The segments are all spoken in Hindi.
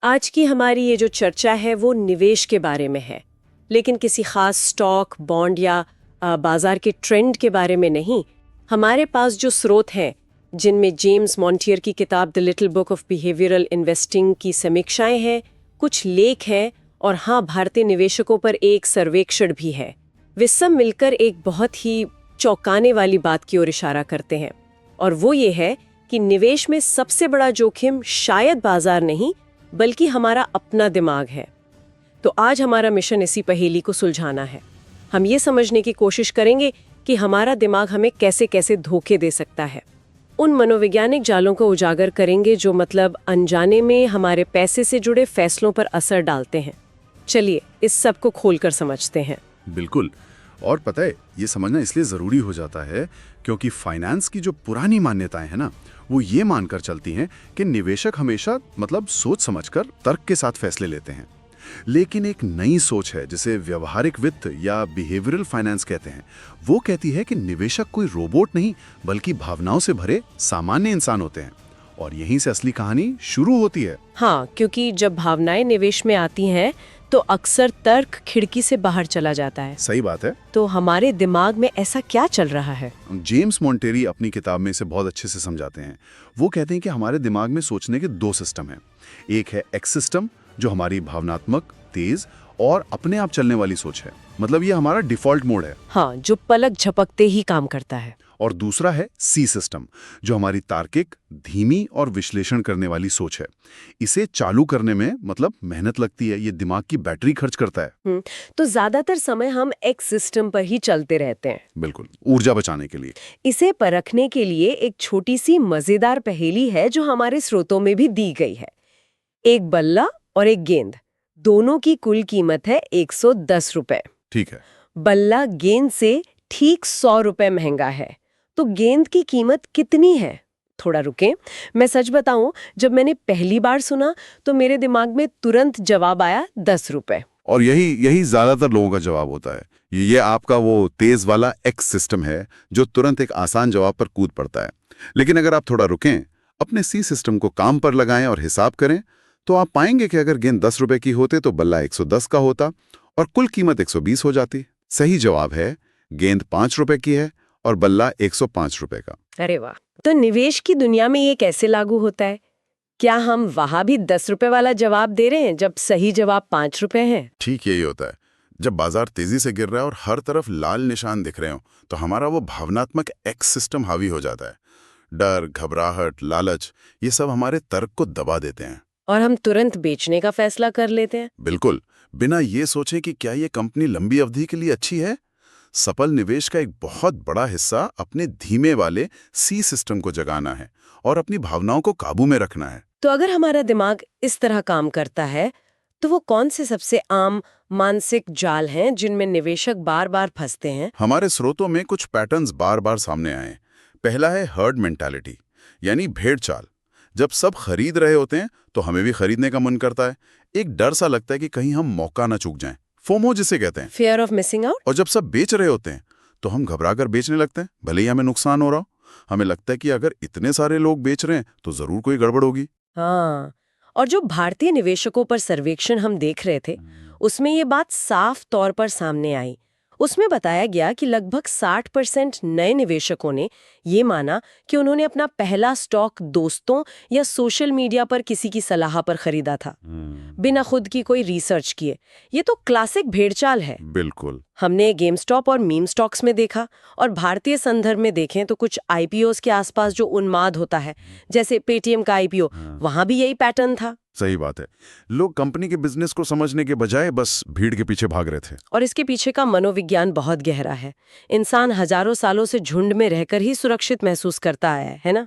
आज की हमारी ये जो चर्चा है वो निवेश के बारे में है, लेकिन किसी खास स्टॉक, बॉन्ड या बाजार के ट्रेंड के बारे में नहीं। हमारे पास जो स्रोत हैं, जिनमें जेम्स मॉन्टियर की किताब the little book of behavioural investing की समीक्षाएं हैं, कुछ लेख हैं और हाँ, भारतीय निवेशकों पर एक सर्वेक्षण भी है। वे सब मिलकर एक बहुत ही चौंकाने वाली बात की ओर इशारा करते हैं, और वो ये है कि निवेश में सबसे बड़ा जोखिम शायद बाजार नहीं बल्कि हमारा अपना दिमाग है। तो आज हमारा मिशन इसी पहेली को सुलझाना है। हम ये समझने की कोशिश करेंगे कि हमारा दिमाग हमें कैसे कैसे धोखे दे सकता है। उन मनोवैज्ञानिक जालों को उजागर करेंगे जो अनजाने में हमारे पैसे से जुड़े फैसलों पर असर डालते हैं। चलिए इस सब को खोलकर समझते हैं। बिल्कुल। और पता है, ये समझना इसलिए ज़रूरी हो जाता है क्योंकि फाइनेंस की जो पुरानी मान्यताएं हैं ना, वो ये मानकर चलती हैं कि निवेशक हमेशा सोच समझकर तर्क के साथ फैसले लेते हैं। लेकिन एक नई सोच है जिसे व्यवहारिक वित्त या बिहेवियरल फाइनेंस कहते हैं। वो कहती है कि निवेशक कोई रोबोट नहीं बल्कि भावनाओं से भरे सामान्य इंसान होते हैं। और यहीं से असली कहानी शुरू होती है। हाँ, क्योंकि जब भावनाएं निवेश में आती हैं तो अक्सर तर्क खिड़की से बाहर चला जाता है। सही बात है। तो हमारे दिमाग में ऐसा क्या चल रहा है? जेम्स मॉन्टेरी अपनी किताब में इसे बहुत अच्छे से समझाते हैं। वो कहते हैं कि हमारे दिमाग में सोचने के दो सिस्टम हैं। एक है एक्स सिस्टम, जो हमारी भावनात्मक, तेज और अपने आप चलने वाली सोच है। ये हमारा डिफॉल्ट मोड है। हाँ, जो पलक झपकते ही काम करता है। और दूसरा है सी सिस्टम, जो हमारी तार्किक, धीमी और विश्लेषण करने वाली सोच है। इसे चालू करने में मेहनत लगती है, ये दिमाग की बैटरी खर्च करता है। तो ज्यादातर समय हम एक्स सिस्टम पर ही चलते रहते हैं। बिल्कुल, ऊर्जा बचाने के लिए। इसे परखने के लिए एक छोटी सी मजेदार पहेली है जो हमारे स्रोतों में भी दी गई है। एक बल्ला और एक गेंद, दोनों की कुल कीमत है 110 रुपए। ठीक है। बल्ला गेंद से ठीक 100 रुपए महंगा है, तो गेंद की कीमत कितनी है? थोड़ा रुकें, मैं सच बताऊं, जब मैंने पहली बार सुना तो मेरे दिमाग में तुरंत जवाब आया 10 रुपए। और यही ज्यादातर लोगों का जवाब होता है। ये आपका वो तेज वाला एक्स सिस्टम है जो तुरंत एक आसान जवाब पर कूद पड़ता है। लेकिन अगर आप थोड़ा रुकें, अपने सी सिस्टम को काम पर लगाएं और हिसाब करें, तो आप पाएंगे कि अगर गेंद 10 रुपए की होते तो बल्ला 110 का होता और कुल कीमत 120 हो जाती। सही जवाब है, गेंद 5 रुपए की है और बल्ला 105 रुपए का। अरे वाह! तो निवेश की दुनिया में ये कैसे लागू होता है? क्या हम वहां भी 10 रुपए वाला जवाब दे रहे हैं जब सही जवाब 5 रुपए है? ठीक यही होता है। जब बाजार तेजी से गिर रहा है और हर तरफ लाल निशान दिख रहे हो, तो हमारा वो भावनात्मक एक्स सिस्टम हावी हो जाता है। डर, घबराहट, लालच, ये सब हमारे तर्क को दबा देते हैं और हम तुरंत बेचने का फैसला कर लेते हैं। बिल्कुल, बिना ये सोचे कि क्या ये कंपनी लंबी अवधि के लिए अच्छी है। सफल निवेश का एक बहुत बड़ा हिस्सा अपने धीमे वाले सी सिस्टम को जगाना है और अपनी भावनाओं को काबू में रखना है। तो अगर हमारा दिमाग इस तरह काम करता है, तो वो कौन से सबसे आम मानसिक जाल हैं जिनमें निवेशक बार बार फंसते हैं? हमारे स्रोतों में कुछ पैटर्न्स बार बार सामने आए। पहला है हर्ड मेंटालिटी, यानी भेड़ चाल। जब सब खरीद रहे होते हैं तो हमें भी खरीदने का मन करता है। एक डर सा लगता है कि कहीं हम मौका ना चूक जाएं, फोमो जिसे कहते हैं, फियर ऑफ मिसिंग आउट। और जब सब बेच रहे होते हैं तो हम घबराकर बेचने लगते हैं, भले ही हमें नुकसान हो रहा हो। हमें लगता है कि अगर इतने सारे लोग बेच रहे हैं तो जरूर कोई गड़बड़ होगी। हाँ, और जो भारतीय निवेशकों पर सर्वेक्षण हम देख रहे थे, उसमें ये बात साफ तौर पर सामने आई। उसमें बताया गया कि लगभग 60% नए निवेशकों ने ये माना कि उन्होंने अपना पहला स्टॉक दोस्तों या सोशल मीडिया पर किसी की सलाह पर खरीदा था, बिना खुद की कोई रिसर्च किए। ये तो क्लासिक भेड़चाल है। बिल्कुल। हमने गेम स्टॉप और मीम स्टॉक्स में देखा, और भारतीय संदर्भ में देखें तो कुछ आईपीओस के आसपास जो उन्माद होता है, जैसे पेटीएम का आईपीओ, वहां भी यही पैटर्न था। सही बात है। लोग कंपनी के बिजनेस को समझने के बजाय बस भीड़ के पीछे भाग रहे थे। और इसके पीछे का मनोविज्ञान बहुत गहरा है। इंसान हजारों सालों से झुंड में रहकर ही सुरक्षित महसूस करता आया है ना।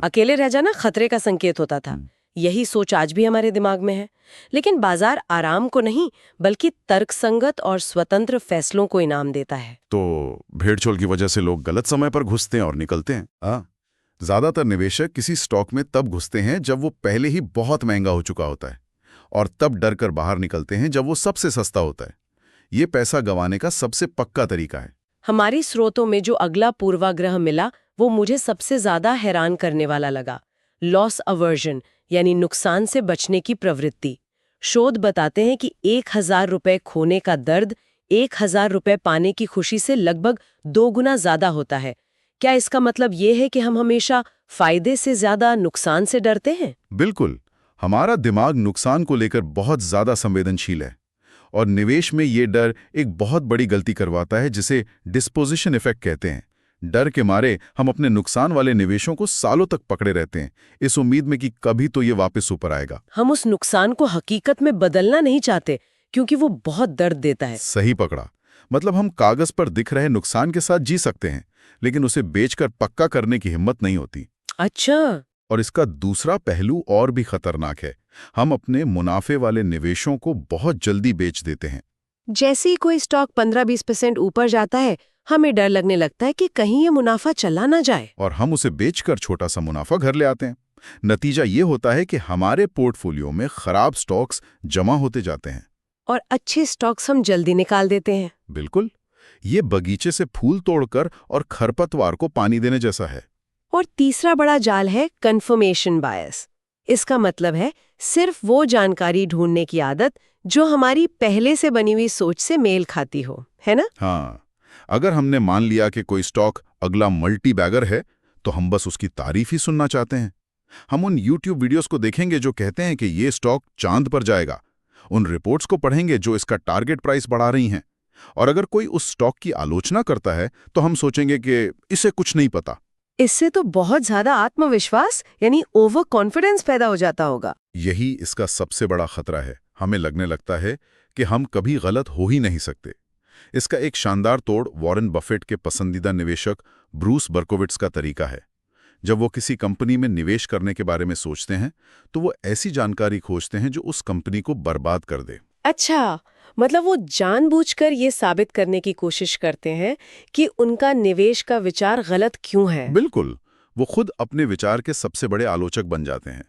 अकेले रह जाना खतरे का संकेत होता था। यही सोच आज भी हमारे दिमाग में है। लेकिन बाजार आराम को नहीं बल्कि तर्कसंगत और स्वतंत्र फैसलों को इनाम देता है। तो भेड़चोल की वजह से लोग गलत समय पर घुसते हैं और निकलते हैं। ज्यादातर निवेशक किसी स्टॉक में तब घुसते हैं जब वो पहले ही बहुत महंगा हो चुका होता है, और तब डर कर बाहर निकलते हैं जब वो सबसे सस्ता होता है। ये पैसा गंवाने का सबसे पक्का तरीका है। हमारी स्रोतों में जो अगला पूर्वाग्रह मिला वो मुझे सबसे ज्यादा हैरान करने वाला लगा। लॉस अवर्जन, यानी नुकसान से बचने की प्रवृत्ति। शोध बताते हैं कि 1000 रुपए खोने का दर्द 1000 रुपए पाने की खुशी से लगभग 2 गुना ज्यादा होता है। क्या इसका मतलब ये है कि हम हमेशा फायदे से ज्यादा नुकसान से डरते हैं? बिल्कुल। हमारा दिमाग नुकसान को लेकर बहुत ज्यादा संवेदनशील है और निवेश में ये डर एक बहुत बड़ी गलती करवाता है, जिसे डिस्पोजिशन इफेक्ट कहते हैं। डर के मारे हम अपने नुकसान वाले निवेशों को सालों तक पकड़े रहते हैं, इस उम्मीद में कि कभी तो ये वापस ऊपर आएगा। हम उस नुकसान को हकीकत में बदलना नहीं चाहते क्योंकि वो बहुत दर्द देता है। सही पकड़ा। मतलब हम कागज पर दिख रहे नुकसान के साथ जी सकते हैं, लेकिन उसे बेचकर पक्का करने की हिम्मत नहीं होती। अच्छा। और इसका दूसरा पहलू और भी खतरनाक है। हम अपने मुनाफे वाले निवेशों को बहुत जल्दी बेच देते हैं। जैसे ही कोई स्टॉक 15-20% ऊपर जाता है, हमें डर लगने लगता है कि कहीं ये मुनाफा चला ना जाए। और हम उसे बेचकर छोटा सा मुनाफा घर ले आते हैं। नतीजा ये होता है कि हमारे पोर्टफोलियो में खराब स्टॉक्स जमा होते जाते हैं और अच्छे स्टॉक्स हम जल्दी निकाल देते हैं। बिल्कुल। ये बगीचे से फूल तोड़कर और खरपतवार को पानी देने जैसा है। और तीसरा बड़ा जाल है कंफर्मेशन बायस। इसका मतलब है सिर्फ वो जानकारी ढूंढने की आदत जो हमारी पहले से बनी हुई सोच से मेल खाती हो, है ना? हाँ, अगर हमने मान लिया कि कोई स्टॉक अगला मल्टी बैगर है, तो हम बस उसकी तारीफ ही सुनना चाहते हैं। हम उन YouTube वीडियोस को देखेंगे जो कहते हैं कि ये स्टॉक चांद पर जाएगा, उन रिपोर्ट्स को पढ़ेंगे जो इसका टारगेट प्राइस बढ़ा रही हैं, और अगर कोई उस स्टॉक की आलोचना करता है तो हम सोचेंगे कि इसे कुछ नहीं पता। इससे तो बहुत ज्यादा आत्मविश्वास यानी ओवर कॉन्फिडेंस पैदा हो जाता होगा। यही इसका सबसे बड़ा खतरा है। हमें लगने लगता है कि हम कभी गलत हो ही नहीं सकते। इसका एक शानदार तोड़ वॉरेन बफेट के पसंदीदा निवेशक ब्रूस बर्कोविट्स का तरीका है। जब वो किसी कंपनी में निवेश करने के बारे में सोचते हैं, तो वो ऐसी जानकारी खोजते हैं जो उस कंपनी को बर्बाद कर दे। अच्छा, मतलब वो जानबूझकर ये साबित करने की कोशिश करते हैं कि उनका निवेश का विचार गलत क्यों है। बिल्कुल। वो खुद अपने विचार के सबसे बड़े आलोचक बन जाते हैं।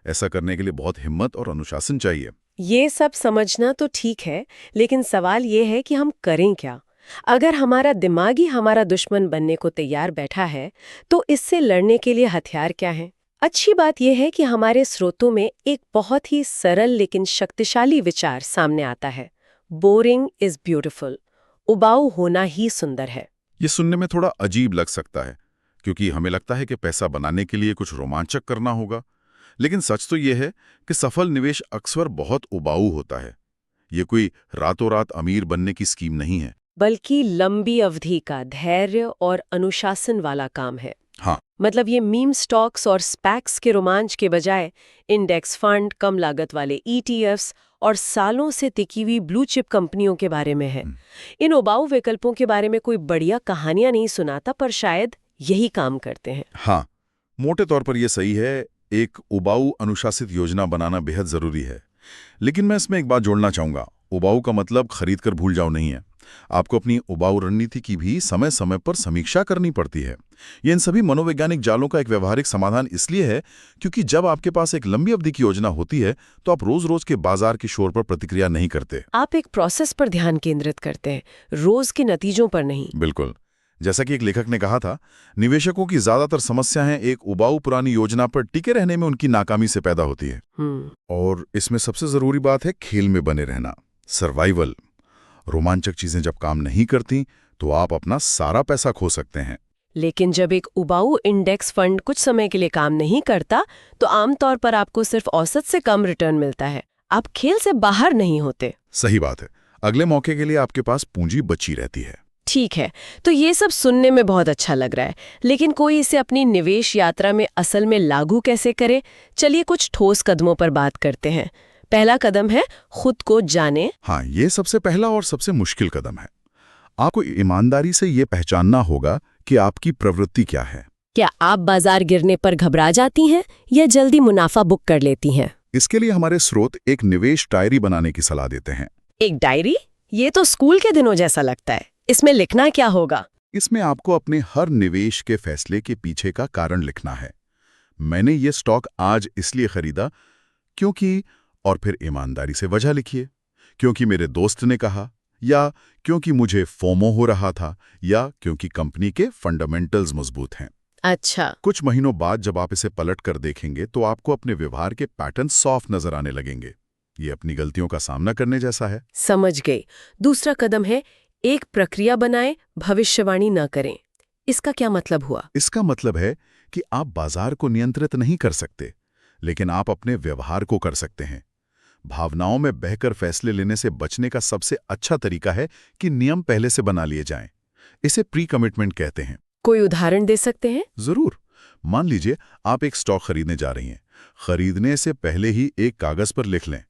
ऐसा करने के लिए बहुत हिम्मत और अनुशासन चाहिए। ये सब समझना तो ठीक है, लेकिन सवाल ये है कि हम करें क्या? अगर हमारा दिमाग ही हमारा दुश्मन बनने को तैयार बैठा है, तो इससे लड़ने के लिए हथियार क्या हैं? अच्छी बात यह है कि हमारे स्रोतों में एक बहुत ही सरल लेकिन शक्तिशाली विचार सामने आता है। Boring is beautiful. उबाऊ होना ही सुंदर है। ये सुनने में थोड़ा अजीब लग सकता है, क्योंकि हमें लगता है कि पैसा बनाने के लिए कुछ रोमांचक करना होगा। लेकिन सच तो ये है कि सफल निवेश अक्सर बहुत उबाऊ होता है। ये कोई रातों रात अमीर बनने की स्कीम नहीं है, बल्कि लंबी अवधि का धैर्य और अनुशासन वाला काम है। हाँ। मतलब ये मीम स्टॉक्स और स्पैक्स के रोमांच के बजाय इंडेक्स फंड, कम लागत वाले ETFs और सालों से टिकी हुई ब्लू चिप कंपनियों के बारे में है। इन उबाऊ विकल्पों के बारे में कोई बढ़िया कहानियां नहीं सुनाता, पर शायद यही काम करते हैं। हाँ, मोटे तौर पर यह सही है। एक उबाऊ अनुशासित योजना बनाना बेहद जरूरी है। लेकिन मैं इसमें एक बात जोड़ना चाहूंगा। उबाऊ का मतलब खरीद कर भूल जाओ नहीं है। आपको अपनी उबाऊ रणनीति की भी समय समय पर समीक्षा करनी पड़ती है। ये इन सभी मनोवैज्ञानिक जालों का एक व्यवहारिक समाधान इसलिए है क्योंकि जब आपके पास एक लंबी अवधि की योजना होती है, तो आप रोज रोज के बाजार के शोर पर प्रतिक्रिया नहीं करते। आप एक प्रोसेस पर ध्यान केंद्रित करते हैं, रोज के नतीजों पर नहीं। बिल्कुल। जैसा कि एक लेखक ने कहा था, निवेशकों की ज्यादातर समस्याएं एक उबाऊ पुरानी योजना पर टिके रहने में उनकी नाकामी से पैदा होती है। और इसमें सबसे जरूरी बात है खेल में बने रहना, सर्वाइवल। रोमांचक चीजें जब काम नहीं करती, तो आप अपना सारा पैसा खो सकते हैं। लेकिन जब एक उबाऊ इंडेक्स फंड कुछ समय के लिए काम नहीं करता, तो आमतौर पर आपको सिर्फ औसत से कम रिटर्न मिलता है। आप खेल से बाहर नहीं होते। सही बात है। अगले मौके के लिए आपके पास पूंजी बची रहती है। ठीक है, तो ये सब सुनने में बहुत अच्छा लग रहा है, लेकिन कोई इसे अपनी निवेश यात्रा में असल में लागू कैसे करे? चलिए कुछ ठोस कदमों पर बात करते हैं। पहला कदम है खुद को जाने। हाँ, ये सबसे पहला और सबसे मुश्किल कदम है। आपको ईमानदारी से ये पहचानना होगा कि आपकी प्रवृत्ति क्या है। क्या आप बाजार गिरने पर घबरा जाती हैं या जल्दी मुनाफा बुक कर लेती हैं? इसके लिए हमारे स्रोत एक निवेश डायरी बनाने की सलाह देते हैं। एक डायरी? ये तो स्कूल के दिनों जैसा लगता है। इसमें लिखना क्या होगा? इसमें आपको अपने हर निवेश के फैसले के पीछे का कारण लिखना है। मैंने ये स्टॉक आज इसलिए खरीदा क्योंकि, और फिर ईमानदारी से वजह लिखिए। क्योंकि मेरे दोस्त ने कहा, या क्योंकि मुझे फोमो हो रहा था, या क्योंकि कंपनी के फंडामेंटल्स मजबूत हैं। अच्छा। कुछ महीनों बाद जब आप इसे पलट कर देखेंगे तो आपको अपने व्यवहार के पैटर्न साफ नजर आने लगेंगे। ये अपनी गलतियों का सामना करने जैसा है। समझ गई। दूसरा कदम है एक प्रक्रिया बनाएं, भविष्यवाणी न करें। इसका क्या मतलब हुआ? इसका मतलब है कि आप बाजार को नियंत्रित नहीं कर सकते, लेकिन आप अपने व्यवहार को कर सकते हैं। भावनाओं में बहकर फैसले लेने से बचने का सबसे अच्छा तरीका है कि नियम पहले से बना लिए जाएं। इसे प्री कमिटमेंट कहते हैं। कोई उदाहरण दे सकते हैं? जरूर। मान लीजिए आप एक स्टॉक खरीदने जा रही हैं। खरीदने से पहले ही एक कागज पर लिख लें,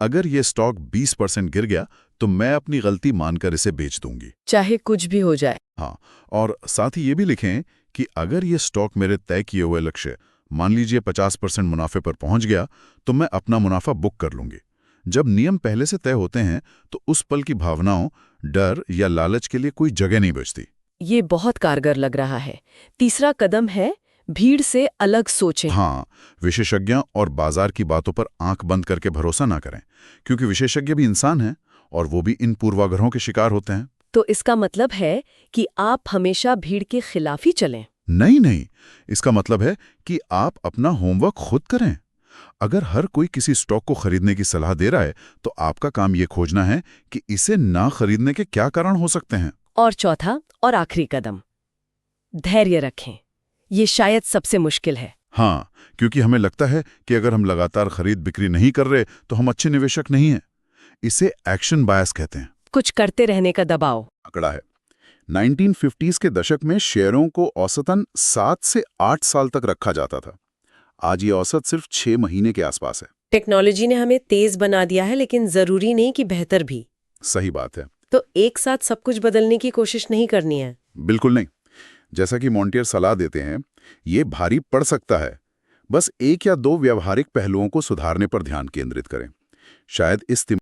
अगर ये स्टॉक 20% गिर गया तो मैं अपनी गलती मानकर इसे बेच दूंगी, चाहे कुछ भी हो जाए। हाँ, और साथ ही ये भी लिखें कि अगर ये स्टॉक मेरे तय किए हुए लक्ष्य, मान लीजिए 50% मुनाफे पर पहुंच गया, तो मैं अपना मुनाफा बुक कर लूंगी। जब नियम पहले से तय होते हैं तो उस पल की भावनाओं, डर या लालच के लिए कोई जगह नहीं बचती। ये बहुत कारगर लग रहा है। तीसरा कदम है भीड़ से अलग सोचें। हाँ, विशेषज्ञों और बाजार की बातों पर आंख बंद करके भरोसा ना करें, क्योंकि विशेषज्ञ भी इंसान हैं और वो भी इन पूर्वाग्रहों के शिकार होते हैं। तो इसका मतलब है कि आप हमेशा भीड़ के खिलाफ ही चलें। नहीं, इसका मतलब है कि आप अपना होमवर्क खुद करें। अगर हर कोई किसी स्टॉक को खरीदने की सलाह दे रहा है तो आपका काम ये खोजना है कि इसे ना खरीदने के क्या कारण हो सकते हैं। और चौथा और आखिरी कदम, धैर्य रखें। ये शायद सबसे मुश्किल है। हाँ, क्योंकि हमें लगता है कि अगर हम लगातार खरीद बिक्री नहीं कर रहे तो हम अच्छे निवेशक नहीं हैं। इसे एक्शन बायस कहते हैं। कुछ करते रहने का दबाव। आंकड़ा है, 1950s के दशक में शेयरों को औसतन 7 से 8 साल तक रखा जाता था। आज ये औसत सिर्फ 6 महीने के आसपास है। टेक्नोलॉजी ने हमें तेज बना दिया है, लेकिन जरूरी नहीं कि बेहतर भी। सही बात है। तो एक साथ सब कुछ बदलने की कोशिश नहीं करनी है। बिल्कुल नहीं। जैसा कि मोंटियर सलाह देते हैं, ये भारी पड़ सकता है। बस 1 या 2 व्यावहारिक पहलुओं को सुधारने पर ध्यान केंद्रित करें। शायद इस